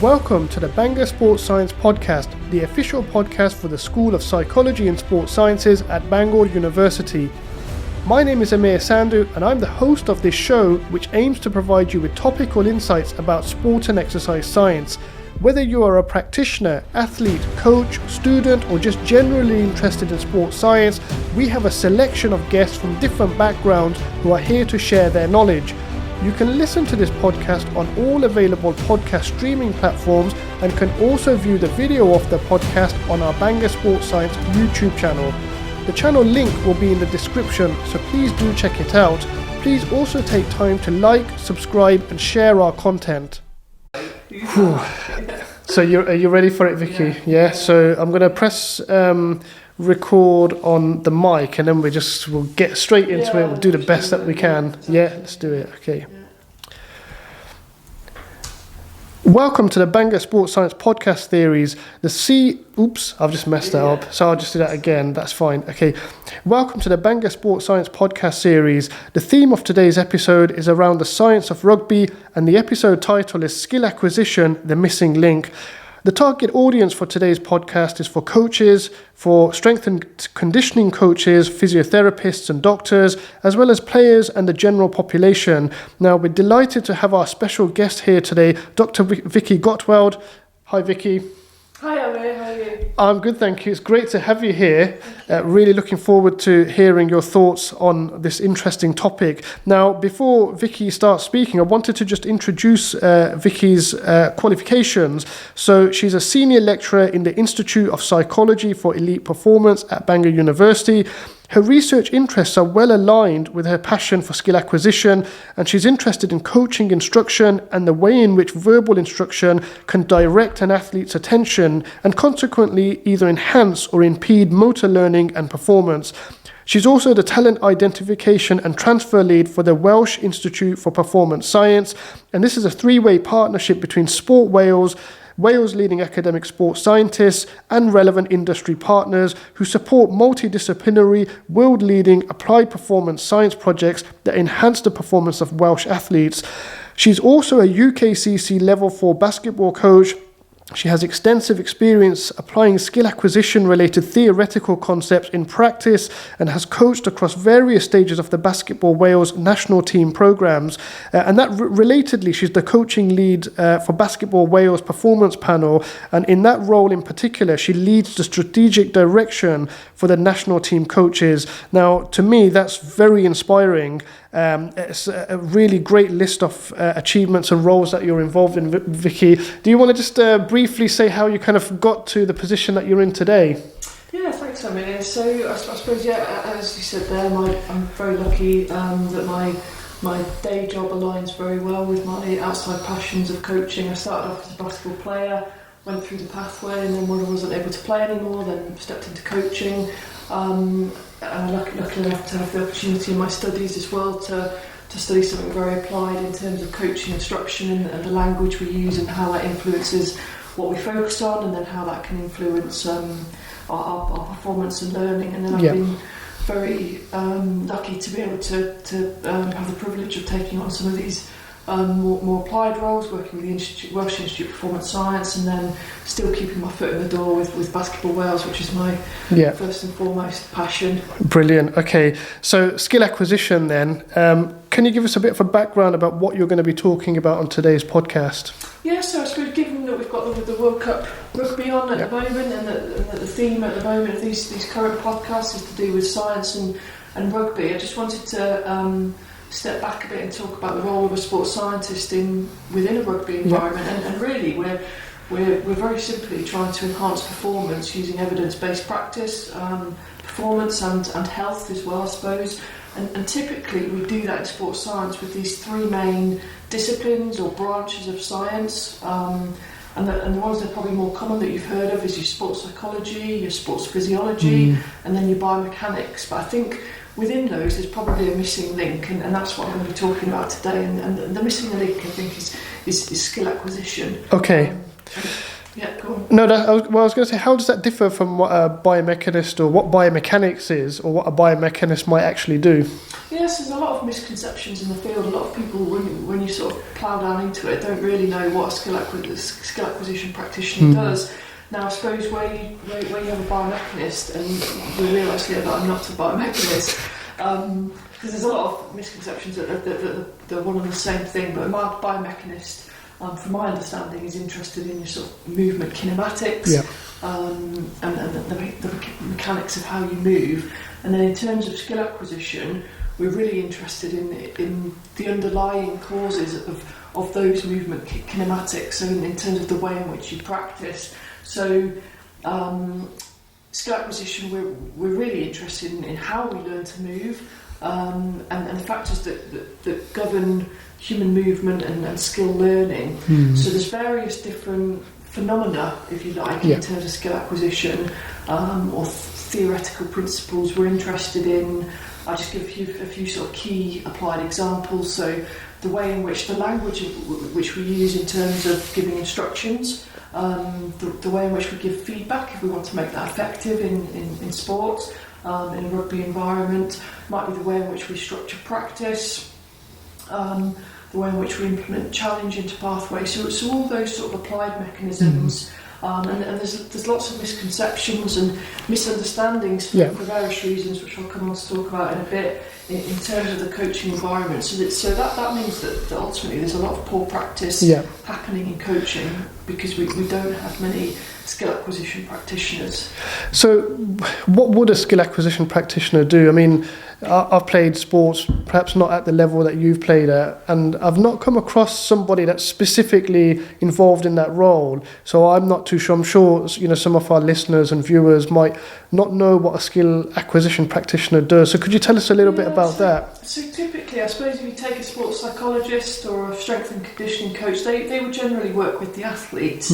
Welcome to the Bangor Sports Science Podcast, the official podcast for the School of Psychology and Sports Sciences at Bangor University. My name is Amir Sandhu and I'm the host of this show, which aims to provide you with topical insights about sport and exercise science. Whether you are a practitioner, athlete, coach, student, or just generally interested in sports science, we have a selection of guests from different backgrounds who are here to share their knowledge. You can listen to this podcast on all available podcast streaming platforms and can also view the video of the podcast on our Bangor Sports Science YouTube channel. The channel link will be in the description, so please do check it out. Please also take time to like, subscribe and share our content. So are you ready for it, Vicky? Yeah. So I'm going to press record on the mic and then we'll get straight into it. We'll do the best that we can. Yeah, let's do it. Okay. Welcome to the Bangor Sports Science Podcast Series. I've just messed that up. So I'll just do that again. That's fine. Okay. Welcome to the Bangor Sports Science Podcast Series. The theme of today's episode is around the science of rugby, and the episode title is Skill Acquisition, the Missing Link. The target audience for today's podcast is for coaches, for strength and conditioning coaches, physiotherapists and doctors, as well as players and the general population. Now, we're delighted to have our special guest here today, Dr. Vicky Gottwald. Hi, Vicky. Hi, Amir. How are you? I'm good, thank you. It's great to have you here. Really looking forward to hearing your thoughts on this interesting topic. Now, before Vicky starts speaking, I wanted to just introduce Vicky's qualifications. So she's a senior lecturer in the Institute of Psychology for Elite Performance at Bangor University. Her research interests are well aligned with her passion for skill acquisition, and she's interested in coaching instruction and the way in which verbal instruction can direct an athlete's attention and consequently either enhance or impede motor learning and performance. She's also the talent identification and transfer lead for the Welsh Institute for Performance Science, and this is a three-way partnership between Sport Wales, Wales' leading academic sports scientists and relevant industry partners who support multidisciplinary, world-leading applied performance science projects that enhance the performance of Welsh athletes. She's also a UKCC Level 4 basketball coach. She has extensive experience applying skill acquisition-related theoretical concepts in practice and has coached across various stages of the Basketball Wales national team programs. And that relatedly, she's the coaching lead for Basketball Wales performance panel. And in that role in particular, she leads the strategic direction for the national team coaches. Now, to me, that's very inspiring. It's a really great list of achievements and roles that you're involved in, Vicky. Do you want to just briefly say how you kind of got to the position that you're in today? Yeah, thanks, Amir. So I suppose, as you said there, I'm very lucky that my day job aligns very well with my outside passions of coaching. I started off as a basketball player, went through the pathway, and then when I wasn't able to play anymore, then stepped into coaching. And I'm lucky enough to have the opportunity in my studies as well to study something very applied in terms of coaching instruction and the language we use and how that influences what we focus on, and then how that can influence our performance and learning. And then I've been very lucky to be able to have the privilege of taking on some of these more applied roles, working with the Welsh Institute of Performance Science, and then still keeping my foot in the door with Basketball Wales, which is my first and foremost passion. Brilliant. Okay, so skill acquisition then. Can you give us a bit of a background about what you're going to be talking about on today's podcast? Yeah, so I suppose given that we've got the World Cup Rugby on at the moment, and the theme at the moment of these current podcasts is to do with science and rugby, I just wanted to step back a bit and talk about the role of a sports scientist within a rugby environment. And really we're very simply trying to enhance performance using evidence-based practice, performance and health as well, I suppose. And typically we do that in sports science with these three main disciplines or branches of science. And the ones that are probably more common that you've heard of is your sports psychology, your sports physiology, and then your biomechanics. But I think within those there's probably a missing link, and that's what I'm going to be talking about today. And the missing link, I think, is skill acquisition. Okay. Yeah, go on. No, I was going to say, how does that differ from what a biomechanist or what biomechanics is, or what a biomechanist might actually do? Yes, there's a lot of misconceptions in the field. A lot of people, when you sort of plough down into it, don't really know what a skill acquisition practitioner does. Now, I suppose where you have a biomechanist, and you realise here that I'm not a biomechanist, because there's a lot of misconceptions that they're one and the same thing, but a biomechanist, from my understanding, is interested in your sort of movement kinematics, and the mechanics of how you move. And then in terms of skill acquisition, we're really interested in the underlying causes of those movement kinematics, so in terms of the way in which you practice. So skill acquisition, we're really interested in how we learn to move, and the factors that govern human movement and skill learning. So there's various different phenomena, if you like, in terms of skill acquisition, or theoretical principles we're interested in. I'll just give a few sort of key applied examples. So the way in which the language which we use in terms of giving instructions, the way in which we give feedback if we want to make that effective in sports, in a rugby environment, might be the way in which we structure practice, the way in which we implement challenge into pathways. So all those sort of applied mechanisms. And there's lots of misconceptions and misunderstandings for various reasons, which I'll come on to talk about in a bit, in terms of the coaching environment. So that means that ultimately there's a lot of poor practice happening in coaching, because we don't have many skill acquisition practitioners. So what would a skill acquisition practitioner do? I mean, I've played sports, perhaps not at the level that you've played at, and I've not come across somebody that's specifically involved in that role. So I'm not too sure. I'm sure, some of our listeners and viewers might not know what a skill acquisition practitioner does. So could you tell us a little bit about that? So typically, I suppose if you take a sports psychologist or a strength and conditioning coach, they would generally work with the athletes.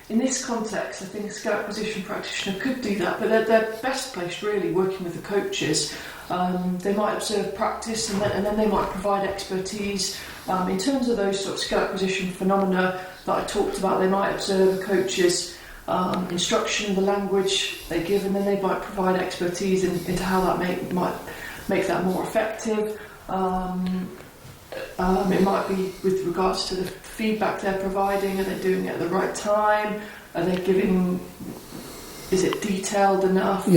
In this context, I think a skill acquisition practitioner could do that, but they're best placed really working with the coaches. They might observe practice, and then they might provide expertise. In terms of those sort of skill acquisition phenomena that I talked about, they might observe the coaches' instruction, the language they give, and then they might provide expertise into how that might make that more effective. It might be with regards to the feedback they're providing. Are they doing it at the right time? Are they is it detailed enough?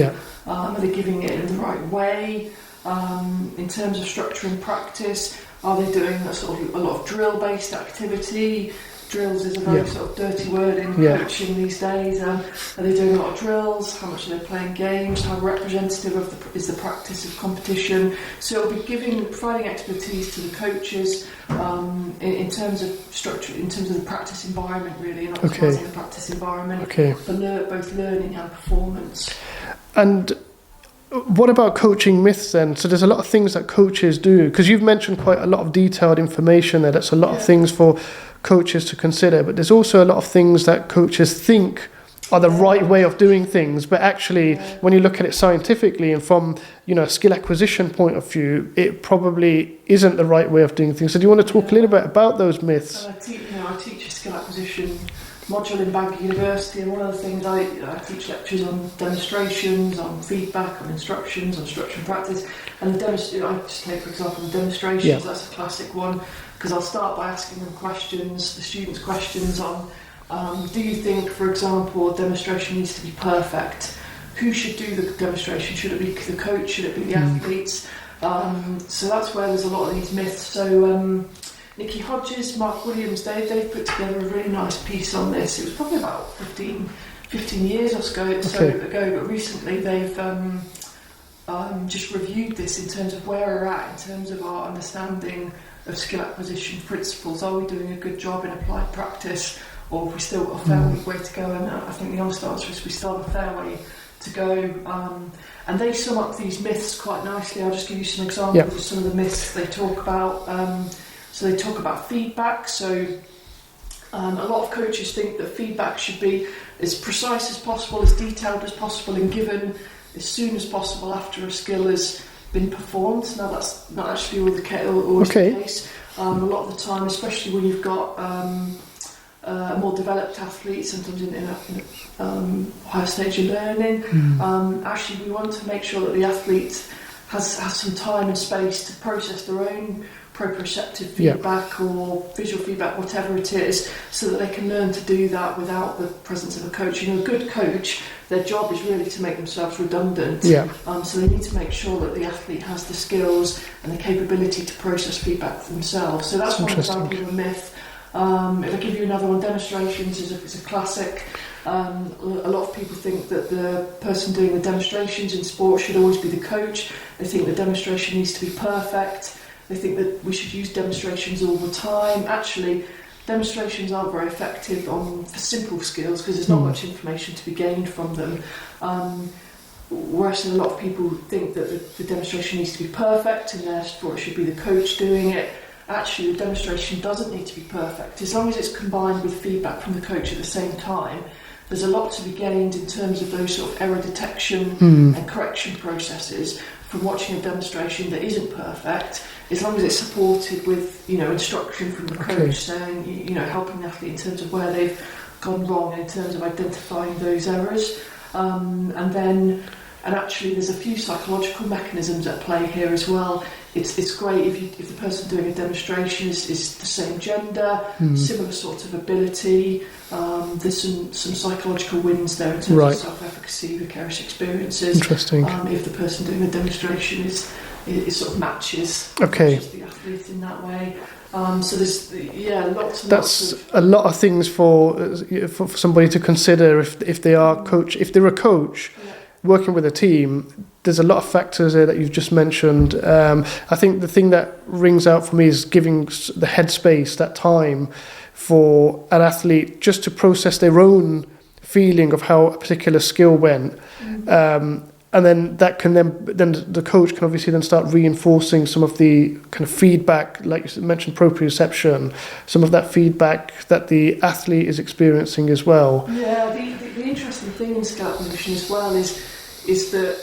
Are they giving it in the right way? In terms of structuring practice, are they doing a lot of drill-based activity? Drills is a very sort of dirty word in coaching these days. Are they doing a lot of drills? How much are they playing games? How representative is the practice of competition? So it'll be providing expertise to the coaches in terms of structure, in terms of the practice environment, really, and optimising the practice environment for both learning and performance. And what about coaching myths then? So there's a lot of things that coaches do, because you've mentioned quite a lot of detailed information there. That's a lot of things for coaches to consider, but there's also a lot of things that coaches think are the right way of doing things, but actually when you look at it scientifically and from a skill acquisition point of view, it probably isn't the right way of doing things. So do you want to talk a little bit about those myths? I teach a skill acquisition module in Bangor University, and one of the things I teach lectures on demonstrations, on feedback, on instructions, on structure and practice. And I just take, for example, the demonstrations. That's a classic one, because I'll start by asking them questions, the students questions on do you think, for example, a demonstration needs to be perfect? Who should do the demonstration? Should it be the coach? Should it be the athletes? So that's where there's a lot of these myths. So Nikki Hodges, Mark Williams, they've put together a really nice piece on this. It was probably about 15 years or so ago, but recently they've just reviewed this in terms of where we're at, in terms of our understanding of skill acquisition principles. Are we doing a good job in applied practice, or have we still got a fair way to go? And I think the honest answer is we still have a fair way to go. And they sum up these myths quite nicely. I'll just give you some examples of some of the myths they talk about. So they talk about feedback. So a lot of coaches think that feedback should be as precise as possible, as detailed as possible, and given as soon as possible after a skill has been performed. Now that's not actually always the case. A lot of the time, especially when you've got more developed athletes, sometimes in a higher stage of learning. Actually, we want to make sure that the athlete has some time and space to process their own proprioceptive feedback or visual feedback, whatever it is, so that they can learn to do that without the presence of a coach. A good coach, their job is really to make themselves redundant. So they need to make sure that the athlete has the skills and the capability to process feedback for themselves. So that's one example of a myth. If I give you another one, demonstrations is a classic. A lot of people think that the person doing the demonstrations in sport should always be the coach. They think the demonstration needs to be perfect. They think that we should use demonstrations all the time. Actually, demonstrations aren't very effective for simple skills because there's not much information to be gained from them. Whereas a lot of people think that the demonstration needs to be perfect and therefore it should be the coach doing it. Actually, the demonstration doesn't need to be perfect. As long as it's combined with feedback from the coach at the same time, there's a lot to be gained in terms of those sort of error detection and correction processes from watching a demonstration that isn't perfect, as long as it's supported with, instruction from the coach saying, helping the athlete in terms of where they've gone wrong, in terms of identifying those errors. And actually there's a few psychological mechanisms at play here as well. It's great if the person doing a demonstration is the same gender, similar sort of ability. There's some psychological wins there in terms of self-efficacy, vicarious experiences. Interesting. If the person doing the demonstration is sort of matches the athlete in that way. So there's lots. That's a lot of things for somebody to consider if they're a coach. Working with a team, there's a lot of factors there that you've just mentioned. I think the thing that rings out for me is giving the headspace, that time for an athlete just to process their own feeling of how a particular skill went. And then that can then the coach can obviously then start reinforcing some of the kind of feedback, like you mentioned, proprioception, some of that feedback that the athlete is experiencing as well. Yeah, the interesting thing in skill acquisition as well is that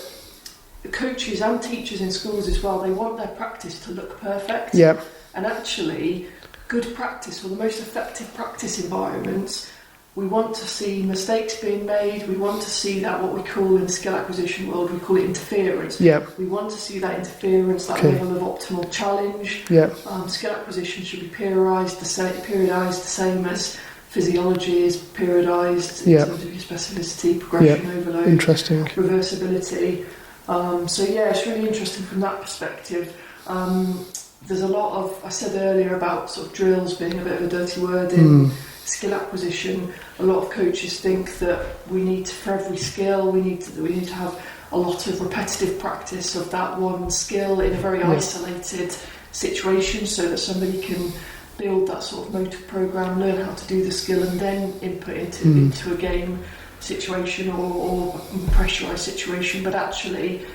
coaches and teachers in schools as well, they want their practice to look perfect. Yeah. And actually, good practice, or the most effective practice environments, we want to see mistakes being made. We want to see that, what we call in the skill acquisition world, we call it interference. Yeah. We want to see that interference, that level of optimal challenge. Yeah. Skill acquisition should be periodised the same as physiology is periodised in terms of your specificity, progression, overload, interesting, reversibility. It's really interesting from that perspective. There's a lot of, I said earlier about sort of drills being a bit of a dirty word in skill acquisition. A lot of coaches think that for every skill, we need to have a lot of repetitive practice of that one skill in a very isolated situation, so that somebody can build that sort of motor program, learn how to do the skill, and then input into a game situation or pressurised situation. But actually,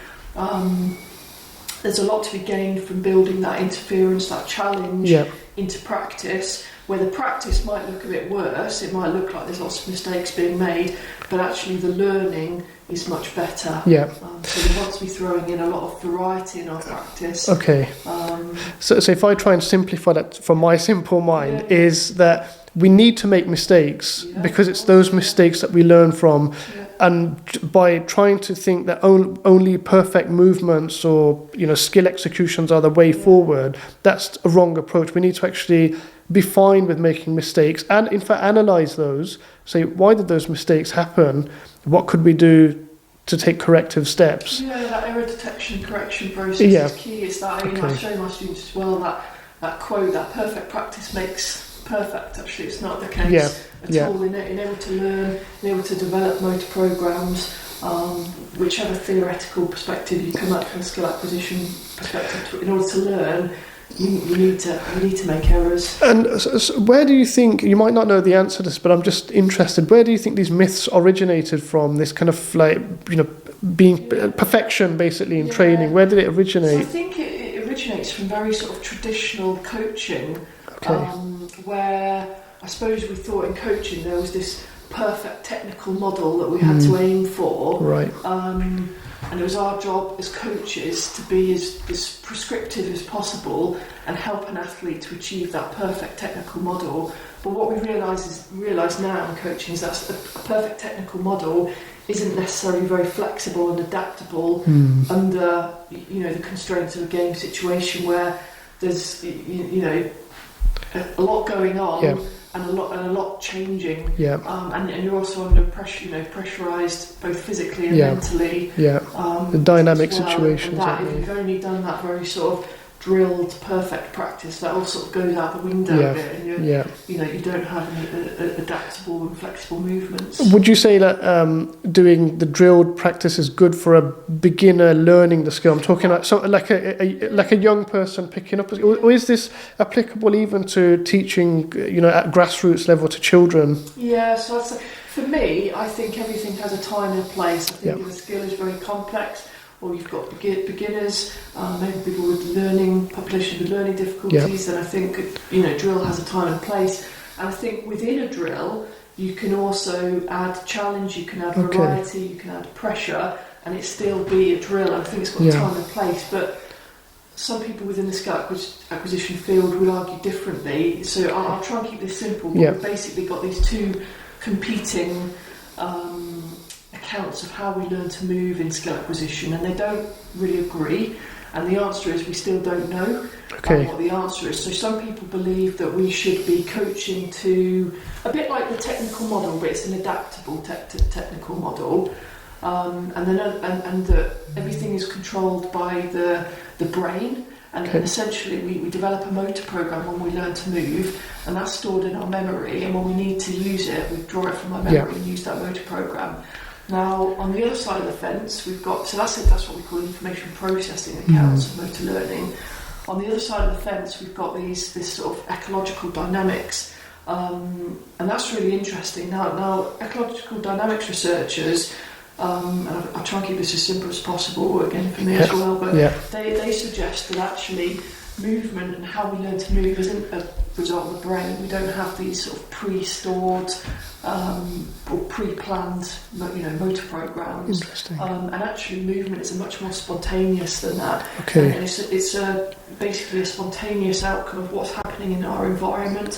there's a lot to be gained from building that interference, that challenge into practice, where the practice might look a bit worse. It might look like there's lots of mistakes being made, but actually the learning is much better. So we want to be throwing in a lot of variety in our practice. So if I try and simplify that from my simple mind, is that we need to make mistakes because it's those mistakes that we learn from. And by trying to think that only perfect movements or skill executions are the way forward, that's a wrong approach. We need to actually be fine with making mistakes and in fact analyse those. Say, why did those mistakes happen? What could we do to take corrective steps? That error detection correction process is key. It's that I show my students as well that quote, that perfect practice makes perfect. Actually, it's not the case at all. In able to learn, in able to develop motor programs, whichever theoretical perspective you come at from a skill acquisition perspective, in order to learn, you need to make errors. And so where do you think, you might not know the answer to this, but I'm just interested, where do you think these myths originated from, this kind of being perfection basically in training? Where did it originate? So I think it originates from very sort of traditional coaching, where I suppose we thought in coaching there was this perfect technical model that we had to aim for. And it was our job as coaches to be as prescriptive as possible and help an athlete to achieve that perfect technical model. But what we realise now in coaching is that a perfect technical model isn't necessarily very flexible and adaptable under the constraints of a game situation where there's a lot going on and a lot changing. And you're also under pressure, pressurised both physically and mentally. The dynamic situations. And if you've only done that very sort of drilled perfect practice, that all sort of goes out the window a bit, and you don't have any adaptable and flexible movements. Would you say that doing the drilled practice is good for a beginner learning the skill? I'm talking like a young person picking up, or is this applicable even to teaching, at grassroots level to children? Yeah, so I'd say, for me, I think everything has a time and a place. I think if a skill is very complex, or you've got beginners, maybe people with population with learning difficulties, then I think drill has a time and place. And I think within a drill you can also add challenge, you can add variety, you can add pressure, and it still be a drill. And I think it's got a time and place. But some people within the skill acquisition field would argue differently. So I'll try and keep this simple. But we've basically got these two competing accounts of how we learn to move in skill acquisition, and they don't really agree, and the answer is we still don't know what the answer is. So some people believe that we should be coaching to a bit like the technical model, but it's an adaptable technical model, and that everything is controlled by the brain, and essentially we develop a motor program when we learn to move, and that's stored in our memory, and when we need to use it, we draw it from our memory and use that motor program. Now, on the other side of the fence, we've got, so that's what we call information processing accounts of motor learning. On the other side of the fence, we've got this sort of ecological dynamics, and that's really interesting. Now ecological dynamics researchers, and I'll try and keep this as simple as possible, again for me as well, but they suggest that actually movement and how we learn to move isn't a result of the brain. We don't have these sort of pre-stored or pre-planned motor programs. Interesting. And actually movement is much more spontaneous than that. Okay. And it's basically a spontaneous outcome of what's happening in our environment,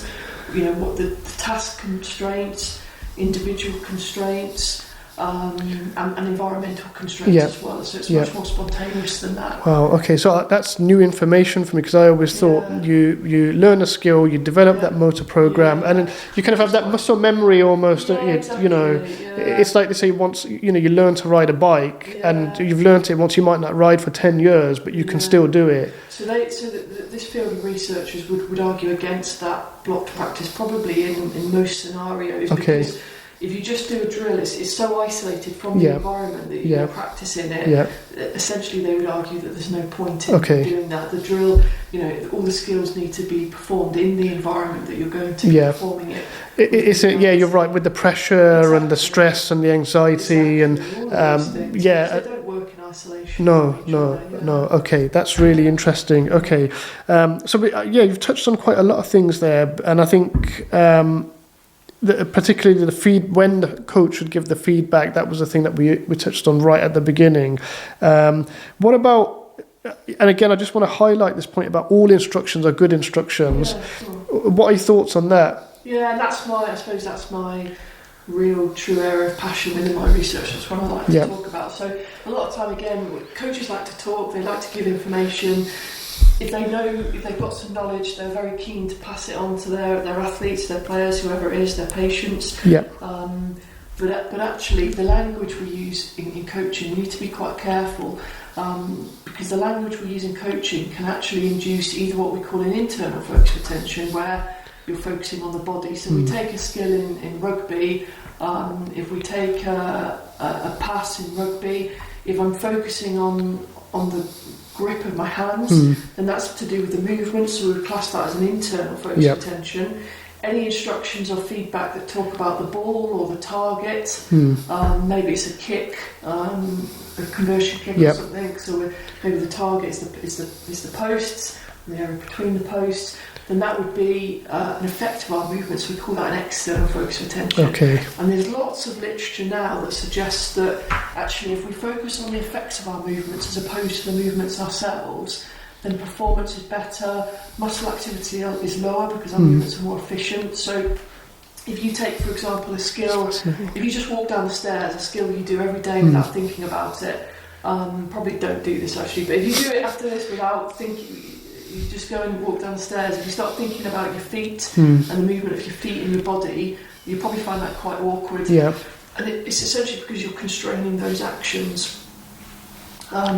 what the task constraints, individual constraints, and environmental constraints as well, so it's much more spontaneous than that. Wow, okay, so that's new information for me, because I always thought you learn a skill, you develop that motor program, and then you kind of have that muscle memory almost. It's like they say, once you learn to ride a bike, and you've learned it once, you might not ride for 10 years, but you can still do it. So this field of researchers would argue against that blocked practice, probably in most scenarios, because if you just do a drill, it's so isolated from the environment that you're practicing it. Essentially, they would argue that there's no point in doing that. The drill, all the skills need to be performed in the environment that you're going to be performing it. You're right, with the pressure and the stress and the anxiety and they don't work in isolation. No. Okay, that's really interesting. Okay, you've touched on quite a lot of things there, and I think. Particularly when the coach would give the feedback, that was the thing that we touched on right at the beginning. What about, and again, I just want to highlight this point about all instructions are good instructions. Yeah, sure. What are your thoughts on that? Yeah, and I suppose that's my real true area of passion within my research. That's what I like to talk about. So a lot of time, again, coaches like to talk, they like to give information. If they've got some knowledge, they're very keen to pass it on to their athletes, their players, whoever it is, their patients. But actually, the language we use in coaching, we need to be quite careful, because the language we use in coaching can actually induce either what we call an internal focus attention, where you're focusing on the body. So we take a skill in rugby. If we take a pass in rugby, if I'm focusing on the grip of my hands, then that's to do with the movement, so we would class that as an internal focus attention. Any instructions or feedback that talk about the ball or the target, maybe it's a kick, a conversion kick or something, so maybe the target is the posts, and the area between the posts, then that would be an effect of our movements. We call that an external focus of attention. Okay. And there's lots of literature now that suggests that actually if we focus on the effects of our movements as opposed to the movements ourselves, then performance is better, muscle activity is lower because our movements are more efficient. So if you take, for example, a skill, if you just walk down the stairs, a skill you do every day without thinking about it, probably don't do this actually, but if you do it after this without thinking, you just go and walk down the stairs, if you start thinking about your feet and the movement of your feet and your body, you probably find that quite awkward. Yeah. And it's essentially because you're constraining those actions.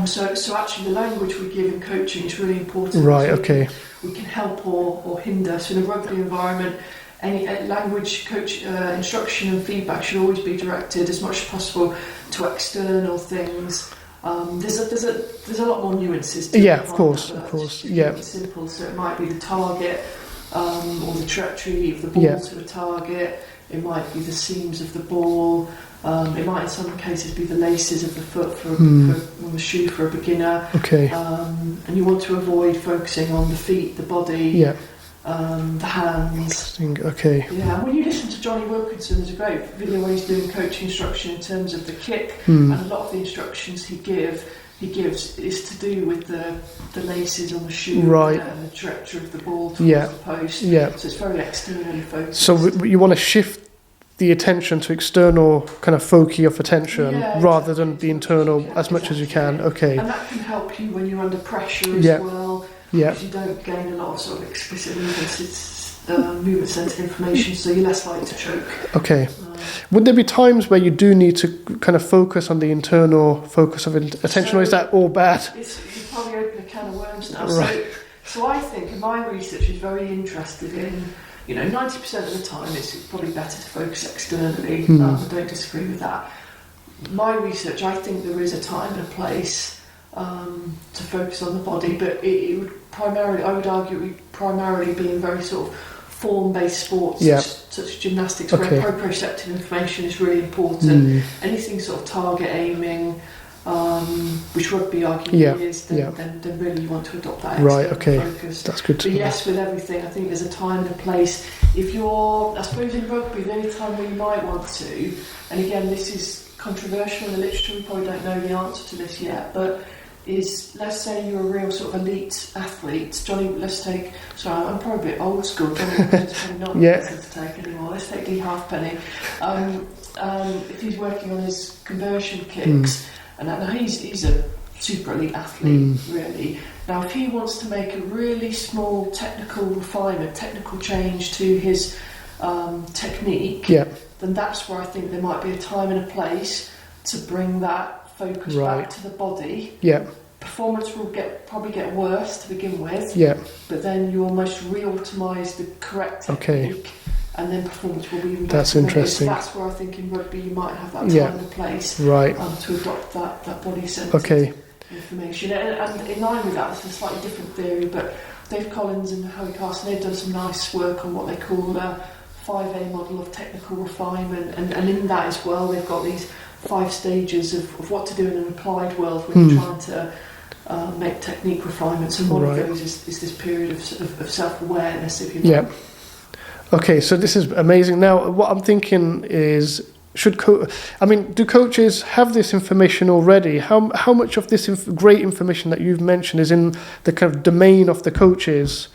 So actually the language we give in coaching is really important. Right, so okay. We can help or hinder. So in a rugby environment, any language, instruction and feedback should always be directed as much as possible to external things. There's a lot more nuances to it. Of course. Yeah. It's simple. So it might be the target or the trajectory of the ball to a target. It might be the seams of the ball. It might in some cases be the laces of the foot for the shoe for a beginner. Okay. And you want to avoid focusing on the feet, the body, the hands. Okay. Yeah, when you listen to Johnny Wilkinson, there's a great video where he's doing coaching instruction in terms of the kick, and a lot of the instructions he gives is to do with the laces on the shoe and the trajectory of the ball towards the post. Yeah. So it's very externally focused. So you want to shift the attention to external kind of focus of attention rather than the internal as much as you can. Okay. And that can help you when you're under pressure as well. Yeah. Because you don't gain a lot of sort of explicit movement sensitive information, so you're less likely to choke. Okay. Would there be times where you do need to kind of focus on the internal focus of attention, or is that all bad? You probably open a can of worms now. Right. So I think, and my research is very interested in, 90% of the time it's probably better to focus externally. I don't disagree with that. My research, I think there is a time and a place to focus on the body, but it would primarily, I would argue, it would primarily be in very sort of form-based sports, such as gymnastics, where proprioceptive information is really important. Anything sort of target aiming, which rugby arguably is, then really you want to adopt that external focus. That's good to know. Yes, with everything, I think there's a time and a place. If you're, I suppose in rugby, the only time where you might want to, and again, this is controversial in the literature, we probably don't know the answer to this yet, but is, let's say you're a real sort of elite athlete. Johnny, I'm probably a bit old school, Johnny Wilkinson's probably not easy to take anymore. Let's take Lee Halfpenny. If he's working on his conversion kicks, and now he's a super elite athlete, really. Now, if he wants to make a really small technical refinement, technical change to his technique, then that's where I think there might be a time and a place to bring that focus back to the body. Performance will probably get worse to begin with, but then you almost re-optimise the correct technique, and then performance will be even better. That's interesting. So that's where I think in rugby you might have that time and place to adopt that body-centred information. And in line with that, it's a slightly different theory, but Dave Collins and Howie Carson, they've done some nice work on what they call a 5A model of technical refinement, and in that as well they've got these 5 stages of what to do in an applied world when you're trying to make technique refinements, and one of those is this period of self-awareness, if you like. Okay, so this is amazing. Now, what I'm thinking is, do coaches have this information already? How much of this great information that you've mentioned is in the kind of domain of the coaches?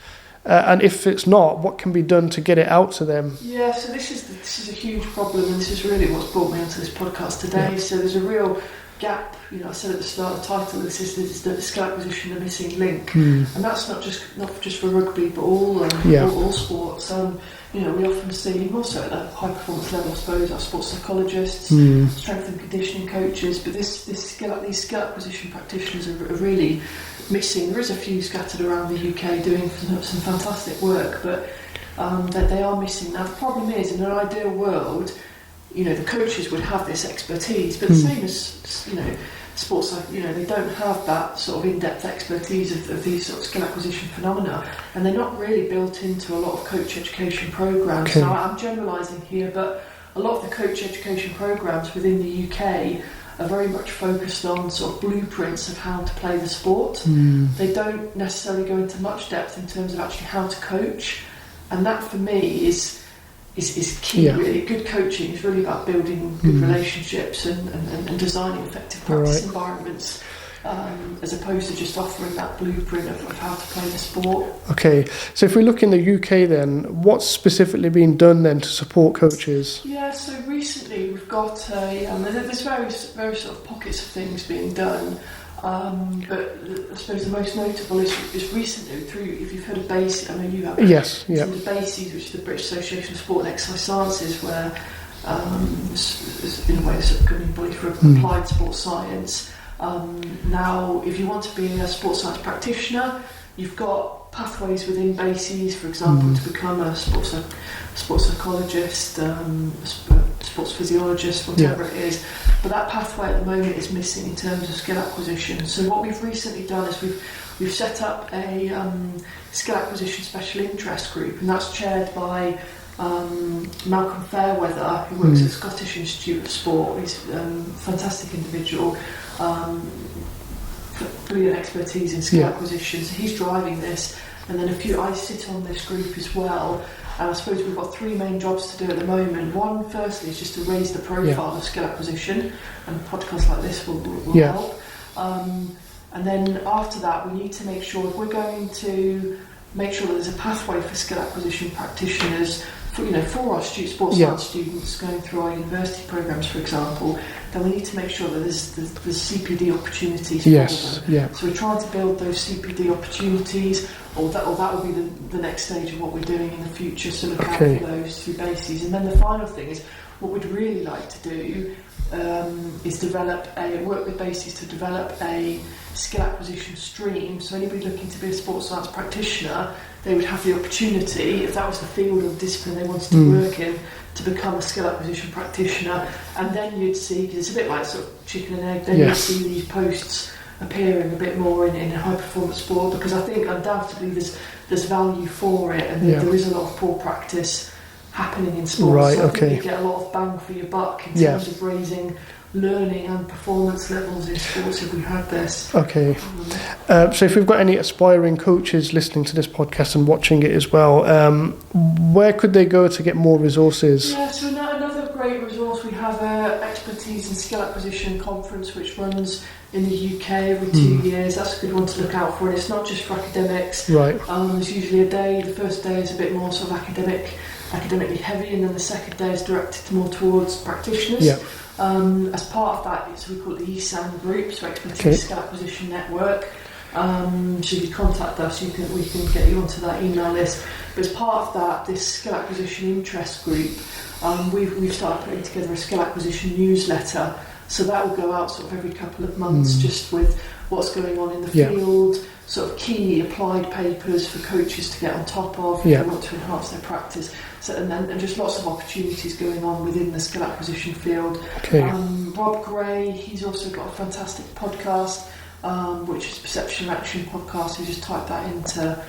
And if it's not, what can be done to get it out to them? Yeah, so this is a huge problem, and this is really what's brought me onto this podcast today. So there's a real gap. I said at the start, the title of this is the skill acquisition, the missing link, and that's not just for rugby, but all sports. We often see, also at a high performance level, I suppose, our sports psychologists, strength and conditioning coaches, but these skill acquisition practitioners are really missing. There is a few scattered around the UK doing some fantastic work, but that they are missing. Now the problem is, in an ideal world, the coaches would have this expertise, but the same as sports, they don't have that sort of in-depth expertise of these sort of skill acquisition phenomena, and they're not really built into a lot of coach education programs. Now I'm generalising here, but a lot of the coach education programs within the UK are very much focused on sort of blueprints of how to play the sport. They don't necessarily go into much depth in terms of actually how to coach, and that for me is key. Really, good coaching is really about building good relationships and designing effective practice environments. as opposed to just offering that blueprint of how to play the sport. Okay, so if we look in the UK then, what's specifically being done then to support coaches? Yeah, so recently we've got there's various sort of pockets of things being done, but I suppose the most notable is recently through, if you've heard of BASIS, I know you have. Yes, yeah. The BASIS, which is the British Association of Sport and Exercise Sciences, where in a way the sort of governing body for applied sports science. Now, if you want to be a sports science practitioner, you've got pathways within BASIS, for example, to become a sports psychologist, sports physiologist, whatever it is. But that pathway at the moment is missing in terms of skill acquisition. So what we've recently done is we've set up a skill acquisition special interest group, and that's chaired by Malcolm Fairweather, who works at the Scottish Institute of Sport. He's a fantastic individual, brilliant expertise in skill acquisition. So he's driving this, and then I sit on this group as well. And I suppose we've got three main jobs to do at the moment. One, firstly, is just to raise the profile of skill acquisition, and podcasts like this will help. And then after that, we need to make sure if we're going to make sure that there's a pathway for skill acquisition practitioners for our sports science students going through our university programs, for example, then we need to make sure that there's CPD opportunities for them. Yeah. So we're trying to build those CPD opportunities, or that will be the next stage of what we're doing in the future. So look out for those through BASIS. And then the final thing is, what we'd really like to do is work with BASIS to develop a skill acquisition stream. So anybody looking to be a sports science practitioner, they would have the opportunity, if that was the field or discipline they wanted to work in, to become a skill acquisition practitioner. And then you'd see, because it's a bit like sort of chicken and egg, then you'd see these posts appearing a bit more in high performance sport, because I think undoubtedly there's value for it, and there is a lot of poor practice happening in sports. Right, so I think you get a lot of bang for your buck in terms of raising learning and performance levels in sports if we had this. Okay. So if we've got any aspiring coaches listening to this podcast and watching it as well, where could they go to get more resources? Yeah, so another great resource, we have a Expertise in Skill Acquisition conference which runs in the UK every 2 years. That's a good one to look out for, and it's not just for academics. Right. There's usually a day. The first day is a bit more sort of academically heavy, and then the second day is directed more towards practitioners. Yeah. As part of that, so we call it the ESAN group, so Expertise Skill Acquisition Network. So if you contact us, we can get you onto that email list. But as part of that, this skill acquisition interest group, we've started putting together a skill acquisition newsletter. So that will go out sort of every couple of months, just with what's going on in the field, sort of key applied papers for coaches to get on top of if they want to enhance their practice. So, and just lots of opportunities going on within the skill acquisition field. Okay. Rob Gray, he's also got a fantastic podcast, which is Perception and Action Podcast. You just type that into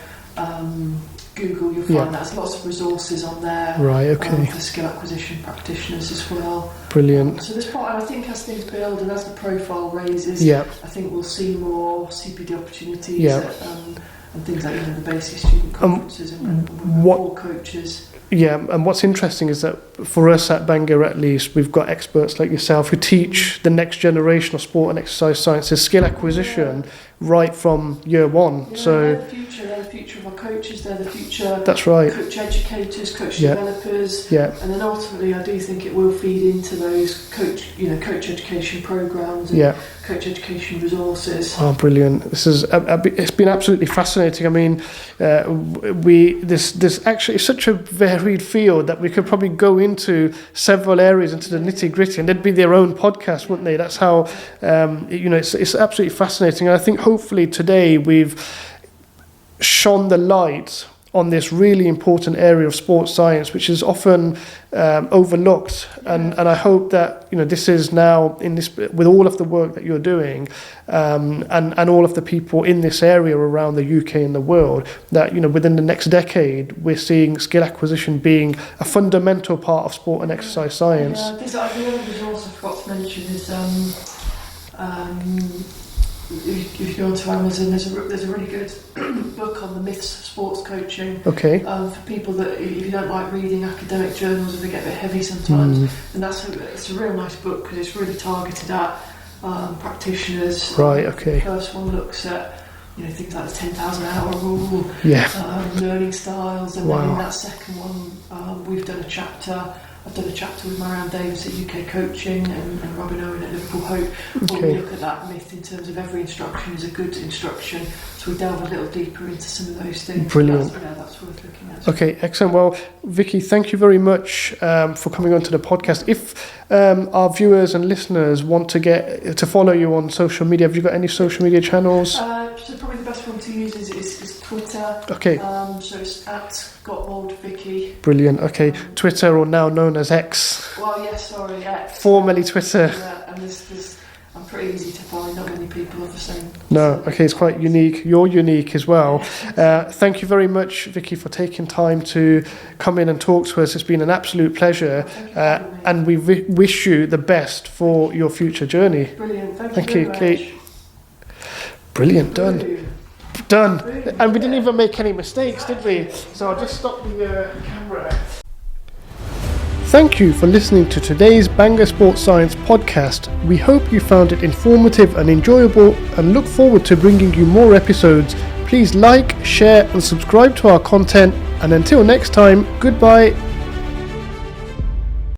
Google, you'll find that there's lots of resources on there. Right, okay. For skill acquisition practitioners as well. Brilliant. So this part, and I think as things build and as the profile raises, I think we'll see more CPD opportunities and things like the BASIS student conferences and more coaches. Yeah, and what's interesting is that for us at Bangor at least, we've got experts like yourself who teach the next generation of sport and exercise sciences skill acquisition right from year one. Yeah, so they're the future of our coaches, they're the future coach educators, coach developers, and then ultimately I do think it will feed into those coach education programs and coach education resources. Oh, brilliant. This is it's been absolutely fascinating. I mean, this actually is such a varied field that we could probably go into several areas into the nitty-gritty, and they'd be their own podcast, wouldn't they? That's how it's absolutely fascinating. And I think hopefully today we've shone the light on this really important area of sports science, which is often overlooked. And I hope that this is now with all of the work that you're doing, and all of the people in this area around the UK and the world, that within the next decade we're seeing skill acquisition being a fundamental part of sport and exercise science. The other resource I forgot to mention is if you go onto Amazon, there's a really good book on the myths of sports coaching. Okay. For people that, if you don't like reading academic journals, they get a bit heavy sometimes, and it's a real nice book because it's really targeted at practitioners. Right, okay. The first one looks at things like the 10,000 hour rule, learning styles, and then in that second one we've done a chapter. I've done a chapter with Marianne Davis at UK Coaching and Robin Owen at Liverpool Hope, where we look at that myth in terms of every instruction is a good instruction. So we delve a little deeper into some of those things. Brilliant. That's worth looking at. Okay, excellent. Well, Vicky, thank you very much for coming onto the podcast. If our viewers and listeners want to follow you on social media, have you got any social media channels? So probably the best one to use is Twitter. Okay. So it's at Gottwald Vicky. Brilliant. Okay. Twitter, or now known as X. Well, yes, sorry, X. Formerly Twitter. Yeah, and I'm pretty easy to find. Not many people have the same. No. Okay, it's quite unique. You're unique as well. Thank you very much, Vicky, for taking time to come in and talk to us. It's been an absolute pleasure, and we wish you the best for your future journey. Brilliant. Thank you very much. Brilliant. Done. And we didn't even make any mistakes, did we? So I'll just stop the camera. Thank you for listening to today's Bangor Sports Science podcast. We hope you found it informative and enjoyable, and look forward to bringing you more episodes. Please like, share and subscribe to our content, and until next time, goodbye.